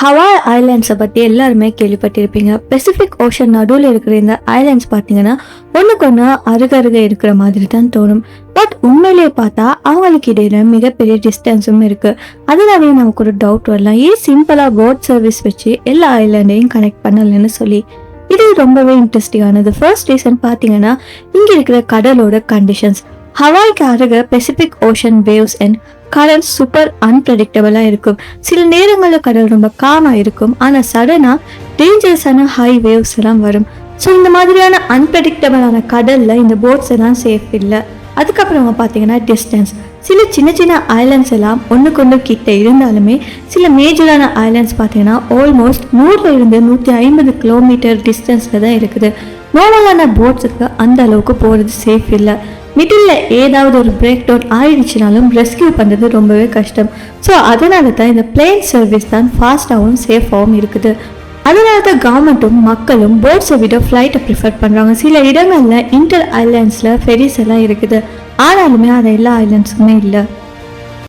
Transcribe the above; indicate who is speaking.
Speaker 1: Hawaii ஐலாண்ட்ஸை பற்றி எல்லாருமே கேள்விப்பட்டிருப்பீங்க. பெசிபிக் ஓஷன் நடுவில் இருக்கிற இந்த ஐலாண்ட்ஸ் பார்த்தீங்கன்னா ஒன்றுக்கு ஒன்று அருகருகே இருக்கிற மாதிரி தான் தோணும். பட் உண்மையிலேயே பார்த்தா அவங்களுக்கு இடையில மிகப்பெரிய டிஸ்டன்ஸும் இருக்குது. அதனாலேயே நமக்கு ஒரு டவுட் வரலாம், ஏன் சிம்பிளாக போட் சர்வீஸ் வச்சு எல்லா ஐலாண்டையும் கனெக்ட் பண்ணலன்னு சொல்லி. இது ரொம்பவே இன்ட்ரெஸ்டிங்கானது. ஃபர்ஸ்ட் ரீசன் பார்த்தீங்கன்னா இங்கே இருக்கிற கடலோட கண்டிஷன்ஸ். ஹவாய்க்கு அருகே பெசிபிக் ஓஷன் வேவ்ஸ் அண்ட் கடல் சூப்பர் அன்பிரடிக்டபிளாக இருக்கும். சில நேரங்களில் கடல் ரொம்ப காமாக இருக்கும், ஆனால் சடனாக டேஞ்சரஸான ஹை வேவ்ஸ் எல்லாம் வரும். ஸோ இந்த மாதிரியான அன்பிரடிக்டபிளான கடலில் இந்த போட்ஸ் எல்லாம் சேஃப் இல்லை. அதுக்கப்புறமா பார்த்தீங்கன்னா டிஸ்டன்ஸ். சில சின்ன சின்ன ஐலாண்ட்ஸ் எல்லாம் ஒன்றுக்கு கிட்ட இருந்தாலுமே சில மேஜரான ஐலாண்ட்ஸ் பார்த்தீங்கன்னா ஆல்மோஸ்ட் 100-150 கிலோமீட்டர் டிஸ்டன்ஸில் தான் இருக்குது. நார்மலான போட்ஸுக்கு அந்த அளவுக்கு போகிறது சேஃப் இல்லை. மிடில் ஏதாவது ஒரு பிரேக் டவுன் ஆயிடுச்சுனாலும் ரெஸ்கியூ பண்ணுறது ரொம்பவே கஷ்டம். ஸோ அதனால தான் இந்த பிளேன் சர்வீஸ் தான் ஃபாஸ்ட்டாகவும் சேஃபாகவும் இருக்குது. அதனால தான் கவர்மெண்ட்டும் மக்களும் போட்ஸை விட ஃப்ளைட்டை ப்ரிஃபர் பண்ணுறாங்க. சில இடங்களில் இன்டர் ஐலாண்ட்ஸில் ஃபெரிஸ் எல்லாம் இருக்குது, ஆனாலுமே அது எல்லா ஐலாண்ட்ஸுக்குமே இல்லை.